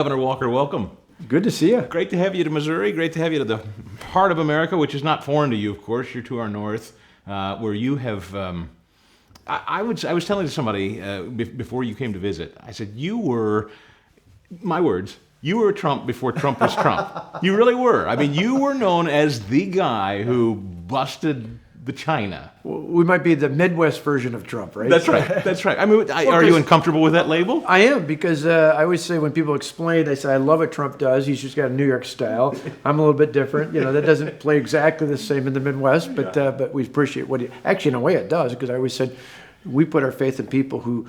Governor Walker, welcome. Good to see you. Great to have you to Missouri. Great to have you to the heart of America, which is not foreign to you, of course. You're to our north, where you have. I was telling somebody before you came to visit. I said you were, my words. You were Trump before Trump was Trump. You really were. I mean, you were known as the guy who busted the China. We might be the Midwest version of Trump, right? That's right. That's right. I mean, are you uncomfortable with that label? I am, because I always say when people explain, they say, I love what Trump does. He's just got a New York style. I'm a little bit different. You know, that doesn't play exactly the same in the Midwest, but we appreciate what he, actually, in a way it does, because I always said, we put our faith in people who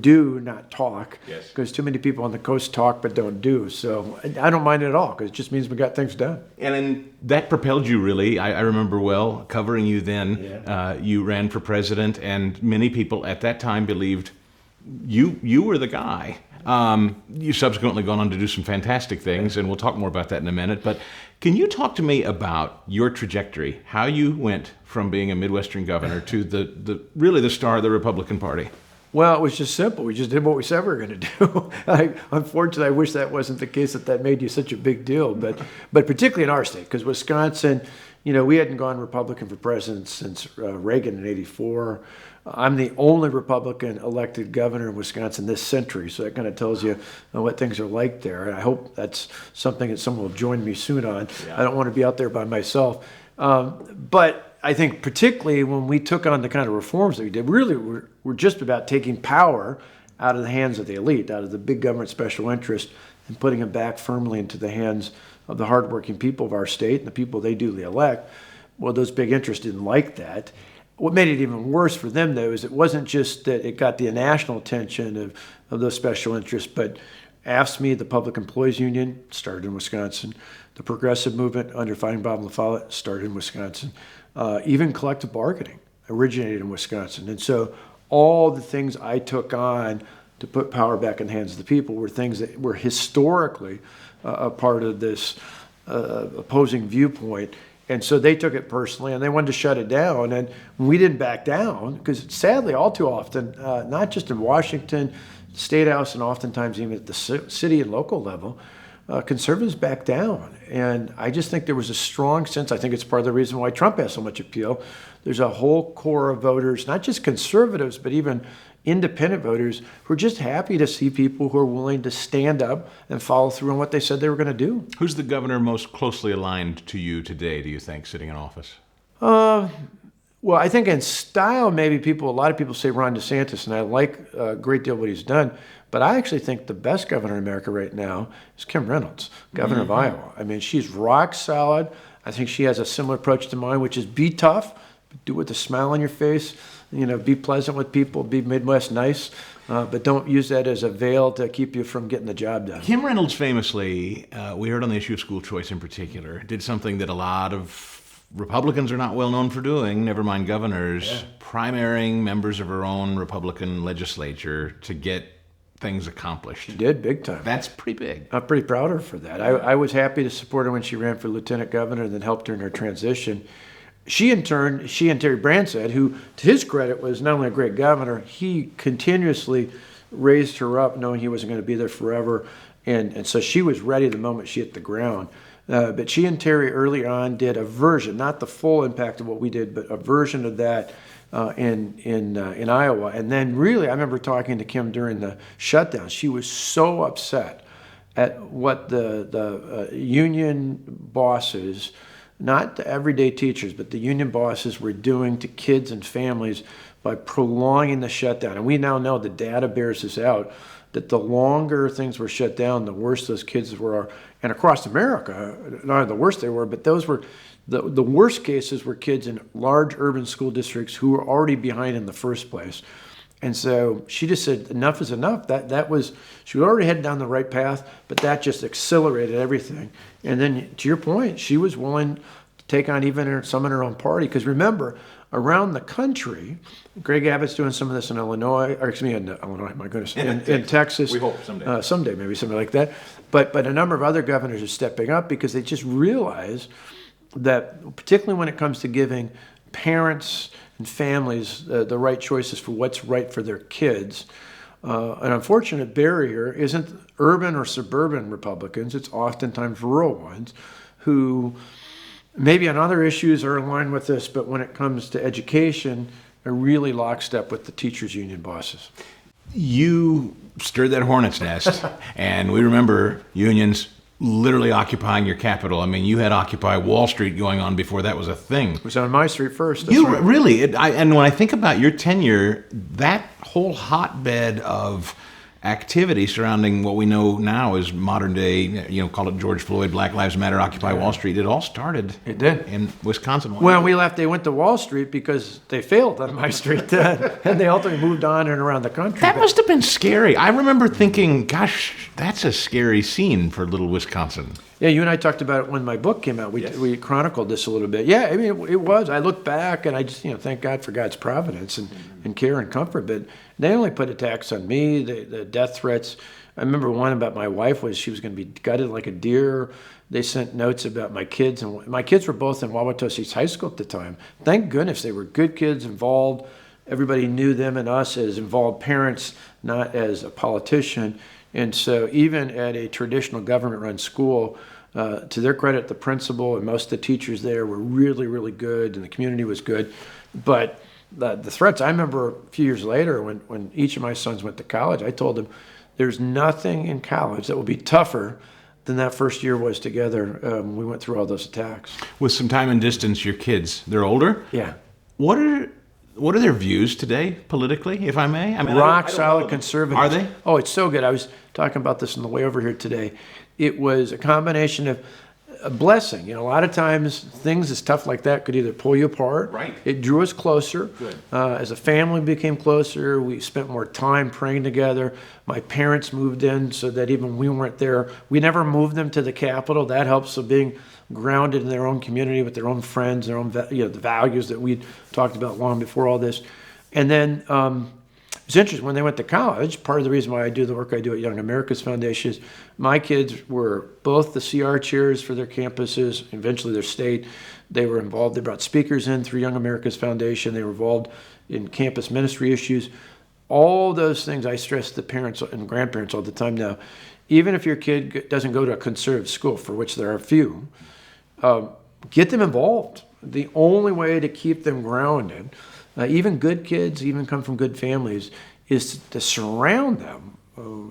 do not talk, because too many people on the coast talk but don't do. So I don't mind it at all, because it just means we got things done. And then that propelled you, really. I remember well covering you then. You ran for president, and many people at that time believed you were the guy. You've subsequently gone on to do some fantastic things, and we'll talk more about that in a minute. But can you talk to me about your trajectory, how you went from being a Midwestern governor to really the star of the Republican Party? Well, it was just simple. We just did what we said we were going to do. Unfortunately, I wish that wasn't the case, that made you such a big deal. But particularly in our state, because Wisconsin, you know, we hadn't gone Republican for president since Reagan in '84. I'm the only Republican elected governor in Wisconsin this century, so that kind of tells you what things are like there. And I hope that's something that someone will join me soon on. I don't want to be out there by myself. But I think particularly when we took on the kind of reforms that we did, really we're just about taking power out of the hands of the elite, out of the big government special interest, and putting it back firmly into the hands of the hardworking people of our state and the people they duly elect. Well, those big interests didn't like that. What made it even worse for them, though, is it wasn't just that it got the national attention of those special interests, but AFSCME, the Public Employees Union, started in Wisconsin. The progressive movement under Fighting Bob La Follette started in Wisconsin. Even collective bargaining originated in Wisconsin. And so all the things I took on to put power back in the hands of the people were things that were historically a part of this opposing viewpoint. And so they took it personally, and they wanted to shut it down. And we didn't back down, because sadly, all too often, not just in Washington, State House, and oftentimes even at the city and local level, conservatives back down. And I just think there was a strong sense, I think it's part of the reason why Trump has so much appeal. There's a whole core of voters, not just conservatives, but even independent voters, who are just happy to see people who are willing to stand up and follow through on what they said they were going to do. Who's the governor most closely aligned to you today, do you think, sitting in office? Well, I think in style, maybe a lot of people say Ron DeSantis, and I like a great deal what he's done. But I actually think the best governor in America right now is Kim Reynolds, governor of Iowa. I mean, she's rock solid. I think she has a similar approach to mine, which is be tough, but do it with a smile on your face. You know, be pleasant with people, be Midwest nice, but don't use that as a veil to keep you from getting the job done. Kim Reynolds famously, we heard on the issue of school choice in particular, did something that a lot of Republicans are not well known for doing, never mind governors, primarying members of her own Republican legislature to get things accomplished. She did, big time. That's pretty big. I'm pretty proud of her for that. I was happy to support her when she ran for lieutenant governor and then helped her in her transition. She and Terry Branstad, who to his credit was not only a great governor, he continuously raised her up knowing he wasn't going to be there forever. And so she was ready the moment she hit the ground. But she and Terry early on did a version, not the full impact of what we did, but a version of that in Iowa. And then really, I remember talking to Kim during the shutdown. She was so upset at what the union bosses, not the everyday teachers, but the union bosses were doing to kids and families by prolonging the shutdown. And we now know the data bears this out, that the longer things were shut down, the worse those kids were. And across America, not only the worse they were, but those were the worst cases were kids in large urban school districts who were already behind in the first place. And so she just said, enough is enough. That was, she was already headed down the right path, but that just accelerated everything. And then to your point, she was willing to take on even some in her own party. Because remember, around the country, Greg Abbott's doing some of this in Illinois, my goodness, in Texas. We hope someday. Someday, maybe something like that. But a number of other governors are stepping up because they just realize that, particularly when it comes to giving parents and families the right choices for what's right for their kids, an unfortunate barrier isn't urban or suburban Republicans, it's oftentimes rural ones, who maybe on other issues are in line with this, but when it comes to education, are really lockstep with the teachers' union bosses. You stirred that hornet's nest, and we remember unions literally occupying your capital. I mean, you had Occupy Wall Street going on before that was a thing. It was on my street first. You really, and when I think about your tenure, that whole hotbed of activity surrounding what we know now as modern day, call it George Floyd, Black Lives Matter, Occupy Wall Street, it all started in Wisconsin. Well, we left, they went to Wall Street because they failed on my street, and they ultimately moved on and around the country. That must have been scary. I remember thinking, gosh, that's a scary scene for little Wisconsin. Yeah, you and I talked about it when my book came out. We chronicled this a little bit. Yeah, I mean, it was. I look back and I just, thank God for God's providence and care and comfort. But they only put attacks on me, the death threats. I remember one about my wife was she was going to be gutted like a deer. They sent notes about my kids. And my kids were both in Wauwatosa East High School at the time. Thank goodness they were good kids, involved. Everybody knew them and us as involved parents, not as a politician. And so even at a traditional government-run school, to their credit, the principal and most of the teachers there were really, really good, and the community was good. But the threats, I remember a few years later when each of my sons went to college, I told them, there's nothing in college that will be tougher than that first year was together when we went through all those attacks. With some time and distance, your kids, they're older? Yeah. What are their views today politically, if I may? I mean, rock solid conservative. Are they? Oh, it's so good. I was talking about this on the way over here today. It was a combination of a blessing. A lot of times things as tough like that could either pull you apart. Right. It drew us closer. Good. As a family, we became closer. We spent more time praying together. My parents moved in so that even when we weren't there, we never moved them to the Capitol. That helps. So being grounded in their own community with their own friends, their own the values that we talked about long before all this. And then it's interesting, when they went to college, part of the reason why I do the work I do at Young America's Foundation is my kids were both the CR chairs for their campuses, eventually their state. They were involved, they brought speakers in through Young America's Foundation. They were involved in campus ministry issues. All those things I stress to parents and grandparents all the time now. Even if your kid doesn't go to a conservative school, for which there are a few, get them involved. The only way to keep them grounded, even good kids, even come from good families, is to surround them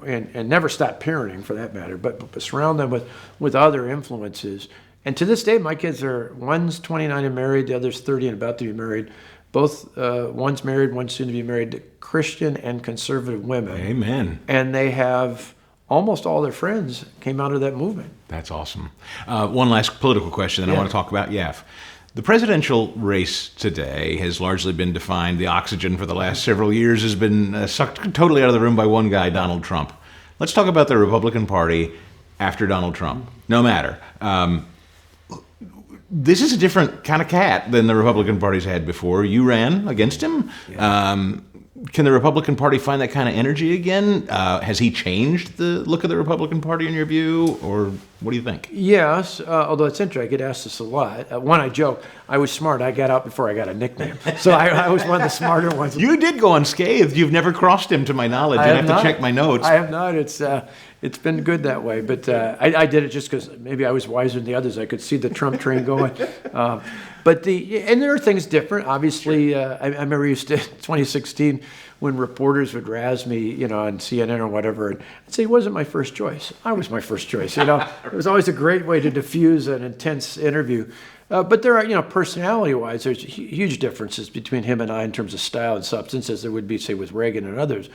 and never stop parenting for that matter, but surround them with other influences. And to this day, my kids one's 29 and married, the other's 30 and about to be married. Both, one's married, one's soon to be married, to Christian and conservative women. Amen. And they have almost all their friends came out of that movement. That's awesome. One last political question, then I want to talk about YAF. The presidential race today has largely been defined. The oxygen for the last several years has been sucked totally out of the room by one guy, Donald Trump. Let's talk about the Republican Party after Donald Trump. No matter. This is a different kind of cat than the Republican Party's had before. You ran against him. Yeah. Can the Republican Party find that kind of energy again? Has he changed the look of the Republican Party in your view, or what do you think? Yes, although it's interesting, I get asked this a lot. One, I joke, I was smart. I got out before I got a nickname. So I was one of the smarter ones. You did go unscathed. You've never crossed him, to my knowledge. I have to check my notes. I have not. It's been good that way. But I did it just because maybe I was wiser than the others. I could see the Trump train going. And there are things different. Obviously, I remember used to 2016 when reporters would razz me, on CNN or whatever, and I'd say it wasn't my first choice. I was my first choice. It was always a great way to diffuse an intense interview. But there are, personality-wise, there's huge differences between him and I in terms of style and substance, as there would be, say, with Reagan and others.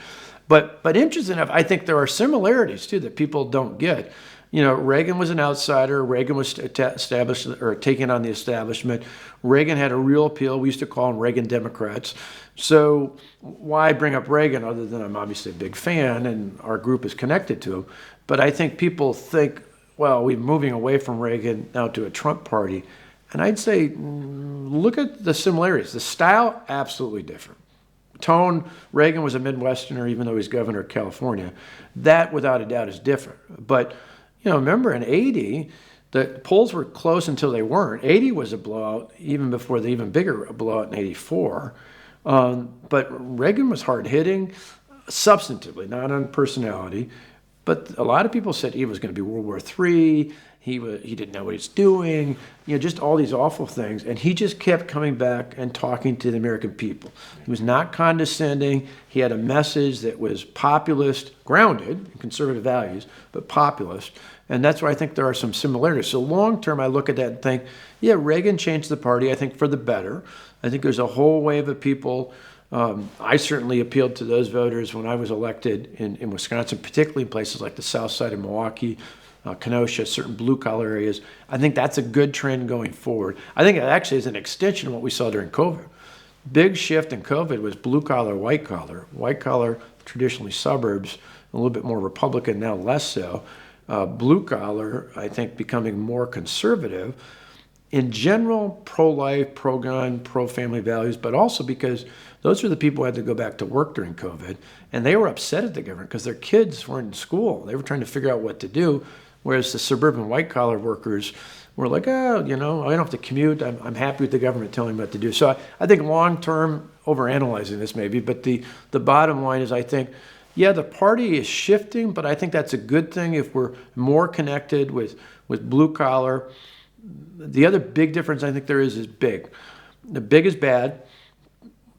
But interesting enough, I think there are similarities too that people don't get. Reagan was an outsider. Reagan was established or taking on the establishment. Reagan had a real appeal. We used to call them Reagan Democrats. So why bring up Reagan other than I'm obviously a big fan and our group is connected to him. But I think people think, well, we're moving away from Reagan now to a Trump party. And I'd say, look at the similarities. The style, absolutely different. Tone, Reagan was a Midwesterner, even though he's governor of California. That, without a doubt, is different. But remember in 80, the polls were close until they weren't. 80 was a blowout, even before the even bigger blowout in 84. But Reagan was hard-hitting, substantively, not on personality. But a lot of people said he was going to be World War III. He didn't know what he's doing, just all these awful things. And he just kept coming back and talking to the American people. He was not condescending. He had a message that was populist, grounded in conservative values, but populist. And that's why I think there are some similarities. So long term, I look at that and think, yeah, Reagan changed the party, I think, for the better. I think there's a whole wave of people. I certainly appealed to those voters when I was elected in Wisconsin, particularly in places like the south side of Milwaukee, Kenosha, certain blue-collar areas. I think that's a good trend going forward. I think it actually is an extension of what we saw during COVID. Big shift in COVID was blue-collar, white-collar. White-collar, traditionally suburbs, a little bit more Republican, now less so. Blue-collar, I think, becoming more conservative. In general, pro-life, pro-gun, pro-family values, but also because those are the people who had to go back to work during COVID, and they were upset at the government because their kids weren't in school. They were trying to figure out what to do, whereas the suburban white-collar workers were like, oh, I don't have to commute. I'm happy with the government telling me what to do. So I think long-term, overanalyzing this maybe, but the bottom line is I think, yeah, the party is shifting, but I think that's a good thing if we're more connected with blue-collar. The other big difference I think there is big. The big is bad.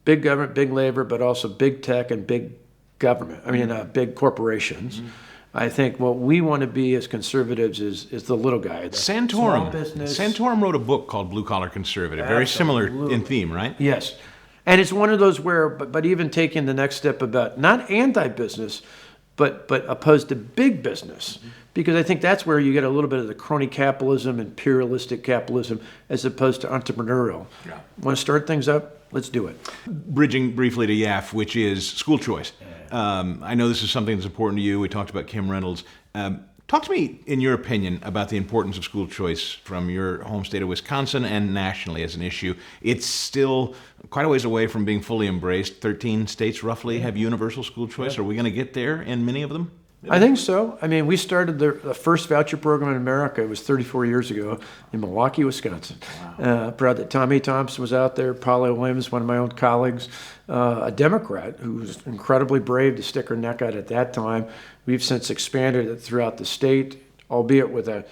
Big government, big labor, but also big tech and big government. Big corporations. Mm-hmm. I think what we want to be as conservatives is the little guy. The small business. Santorum wrote a book called Blue Collar Conservative. Very similar in theme, right? Yes. And it's one of those where, but even taking the next step about not anti-business, but opposed to big business. Mm-hmm. Because I think that's where you get a little bit of the crony capitalism, imperialistic capitalism, as opposed to entrepreneurial. Yeah. Want to start things up? Let's do it. Bridging briefly to YAF, which is school choice. I know this is something that's important to you. We talked about Kim Reynolds. Talk to me, in your opinion, about the importance of school choice from your home state of Wisconsin and nationally as an issue. It's still quite a ways away from being fully embraced. 13 states roughly have universal school choice. Are we going to get there in many of them? I think so. We started the first voucher program in America. It was 34 years ago in Milwaukee, Wisconsin. Wow. Proud that Tommy Thompson was out there, Paula Williams, one of my own colleagues, a Democrat who was incredibly brave to stick her neck out at that time. We've since expanded it throughout the state, albeit with a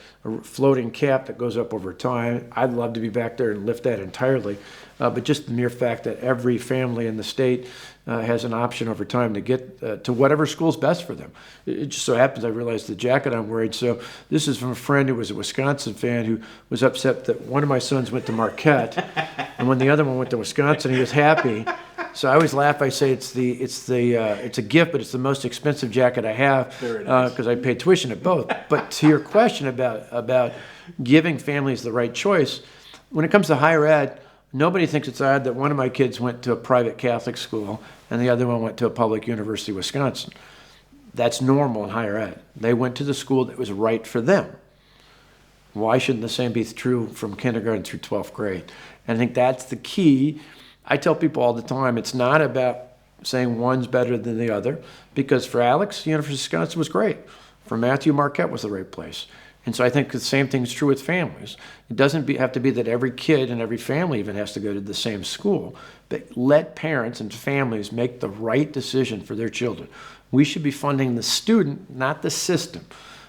floating cap that goes up over time. I'd love to be back there and lift that entirely. But just the mere fact that every family in the state has an option over time to get to whatever school's best for them. It just so happens I realized the jacket I'm wearing. So this is from a friend who was a Wisconsin fan who was upset that one of my sons went to Marquette, and when the other one went to Wisconsin, he was happy. So I always laugh. I say it's a gift, but it's the most expensive jacket I have because I pay tuition at both. But to your question about giving families the right choice, when it comes to higher ed, nobody thinks it's odd that one of my kids went to a private Catholic school and the other one went to a public University of Wisconsin. That's normal in higher ed. They went to the school that was right for them. Why shouldn't the same be true from kindergarten through 12th grade? And I think that's the key. I tell people all the time, it's not about saying one's better than the other, because for Alex, the University of Wisconsin was great. For Matthew, Marquette was the right place. And so I think the same thing is true with families. It doesn't have to be that every kid and every family even has to go to the same school, but let parents and families make the right decision for their children. We should be funding the student, not the system.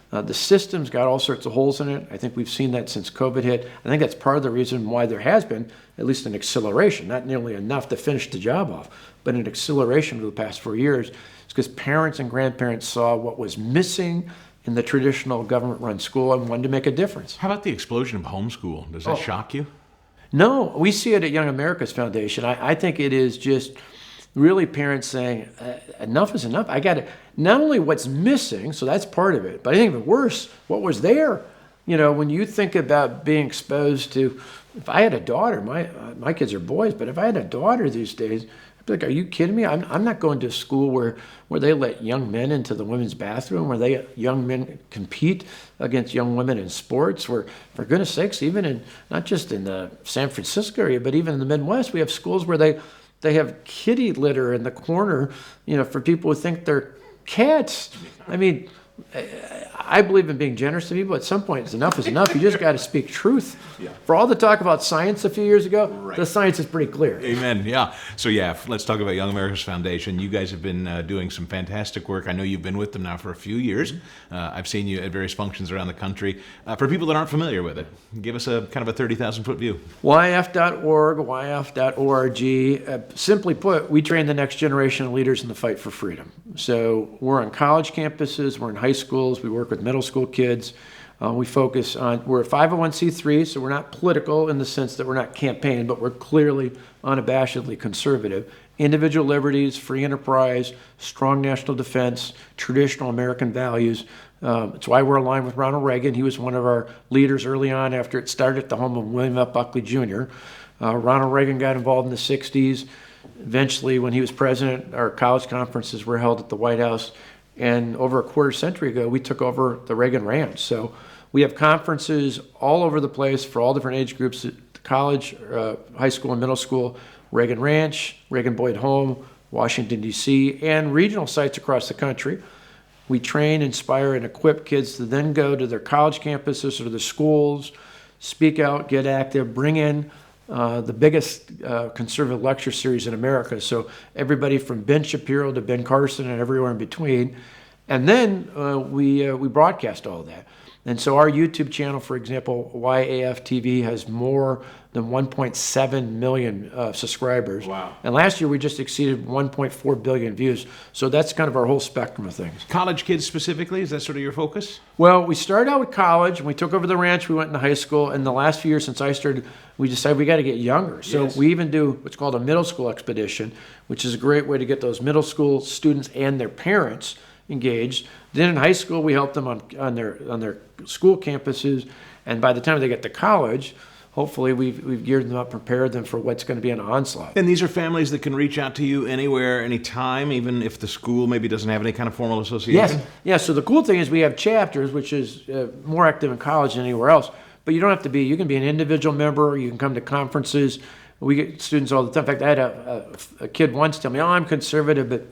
The system's got all sorts of holes in it. I think we've seen that since COVID hit. I think that's part of the reason why there has been at least an acceleration, not nearly enough to finish the job off, but an acceleration over the past 4 years. It's because parents and grandparents saw what was missing in the traditional government-run school and wanted to make a difference. How about the explosion of homeschool? Does that shock you? No, we see it at Young America's Foundation. I think it is just really parents saying, enough is enough. I got to, not only what's missing, so that's part of it, but I think even worse, what was there. When you think about being exposed to, if I had a daughter, my kids are boys, but if I had a daughter these days, I'd be like, are you kidding me? I'm not going to a school where they let young men into the women's bathroom, where young men compete against young women in sports, where, for goodness sakes, even in, not just in the San Francisco area, but even in the Midwest, we have schools where they have kitty litter in the corner, for people who think they're cats. I believe in being generous to people. At some point, enough is enough. You just got to speak truth. For all the talk about science a few years ago, the science is pretty clear. Amen. Yeah. So let's talk about Young America's Foundation. You guys have been doing some fantastic work. I know you've been with them now for a few years. I've seen you at various functions around the country. For people that aren't familiar with it, give us a kind of a 30,000-foot view. YF.org, YF.org. Simply put, we train the next generation of leaders in the fight for freedom. So we're on college campuses, we're in high schools, we work with middle school kids. We focus on, we're a 501c3, so we're not political in the sense that we're not campaigning, but we're clearly unabashedly conservative. Individual liberties, free enterprise, strong national defense, traditional American values. It's why we're aligned with Ronald Reagan. He was one of our leaders early on after it started at the home of William F. Buckley Jr. Ronald Reagan got involved in the 60s. Eventually, when he was president, our college conferences were held at the White House. And over a quarter century ago, we took over the Reagan Ranch. So we have conferences all over the place for all different age groups, college, high school, and middle school, Reagan Ranch, Reagan Boyd Home, Washington, D.C., and regional sites across the country. We train, inspire, and equip kids to then go to their college campuses or their schools, speak out, get active, bring in the biggest conservative lecture series in America. So everybody from Ben Shapiro to Ben Carson and everywhere in between. And then we broadcast all of that. And so our YouTube channel, for example, YAF TV, has more than 1.7 million subscribers. Wow. And last year we just exceeded 1.4 billion views. So that's kind of our whole spectrum of things. College kids specifically, is that sort of your focus? Well, we started out with college. When we took over the ranch, we went into high school. And the last few years since I started, we decided we got to get younger. So we even do what's called a middle school expedition, which is a great way to get those middle school students and their parents engaged. Then in high school, we help them on their school campuses. And by the time they get to college, hopefully we've geared them up, prepared them for what's going to be an onslaught. And these are families that can reach out to you anywhere, anytime, even if the school maybe doesn't have any kind of formal association? Yes. Yeah, so the cool thing is we have chapters, which is more active in college than anywhere else. But you don't have to be, you can be an individual member, you can come to conferences. We get students all the time. In fact, I had a kid once tell me, I'm conservative, but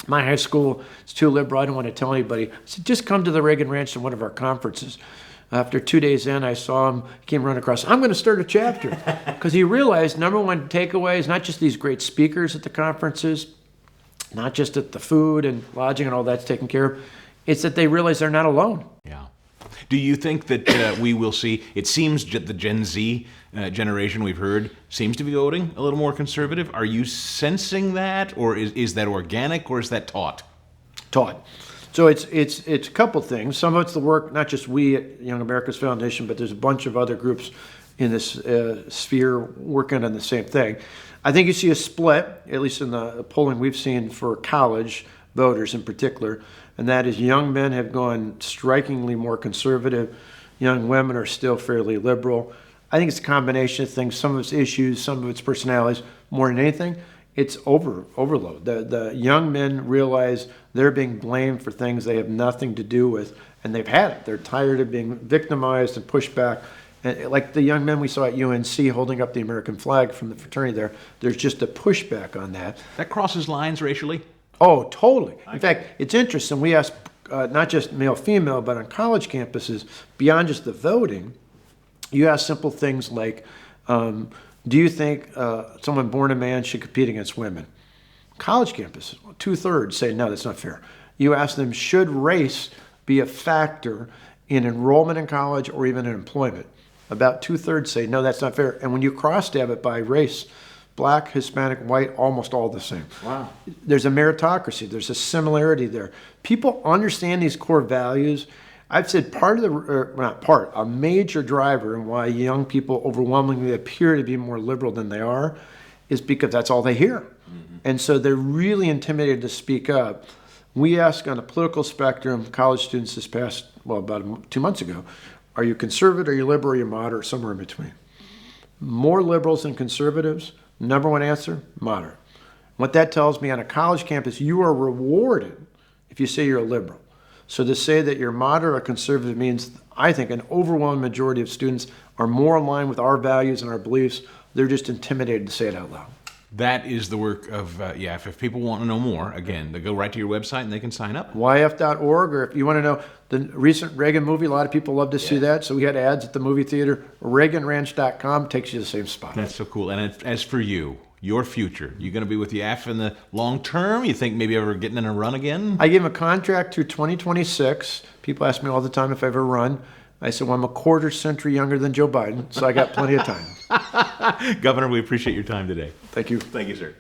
my high school is too liberal, I don't want to tell anybody. I said, just come to the Reagan Ranch to one of our conferences. After 2 days in, I saw him, he came running across, I'm going to start a chapter. Because he realized, number one takeaway is not just these great speakers at the conferences, not just that the food and lodging and all that's taken care of, it's that they realize they're not alone. Yeah. Do you think that we will see, it seems the Gen Z generation we've heard seems to be voting a little more conservative. Are you sensing that, or is that organic, or is that taught? Taught. So it's a couple things. Some of it's the work, not just we at Young America's Foundation, but there's a bunch of other groups in this sphere working on the same thing. I think you see a split, at least in the polling we've seen for college voters in particular, and that is young men have gone strikingly more conservative. Young women are still fairly liberal. I think it's a combination of things, some of its issues, some of its personalities. More than anything, it's overload. The young men realize they're being blamed for things they have nothing to do with, and they've had it. They're tired of being victimized and pushed back. And like the young men we saw at UNC holding up the American flag from the fraternity there's just a pushback on that. That crosses lines racially? Oh, totally. In fact, it's interesting. We asked not just male, female, but on college campuses, beyond just the voting, you ask simple things like, do you think someone born a man should compete against women? College campuses, 2/3 say, no, that's not fair. You ask them, should race be a factor in enrollment in college or even in employment? About 2/3 say, no, that's not fair. And when you cross-stab it by race, black, Hispanic, white, almost all the same. Wow. There's a meritocracy. There's a similarity there. People understand these core values. I've said a major driver in why young people overwhelmingly appear to be more liberal than they are is because that's all they hear. Mm-hmm. And so they're really intimidated to speak up. We asked on a political spectrum, college students about 2 months ago, are you conservative, are you liberal, are you moderate, somewhere in between? More liberals than conservatives. Number one answer, moderate. What that tells me, on a college campus, you are rewarded if you say you're a liberal. So to say that you're moderate or conservative means, I think, an overwhelming majority of students are more aligned with our values and our beliefs. They're just intimidated to say it out loud. That is the work of, if people want to know more, again, they go right to your website and they can sign up. YF.org, or if you want to know the recent Reagan movie, a lot of people love to see that. So we had ads at the movie theater. ReaganRanch.com takes you to the same spot. That's so cool. And as for you, your future, you going to be with YAF in the long term? You think maybe ever getting in a run again? I gave him a contract through 2026. People ask me all the time if I ever run. I said, well, I'm a quarter century younger than Joe Biden, so I got plenty of time. Governor, we appreciate your time today. Thank you. Thank you, sir.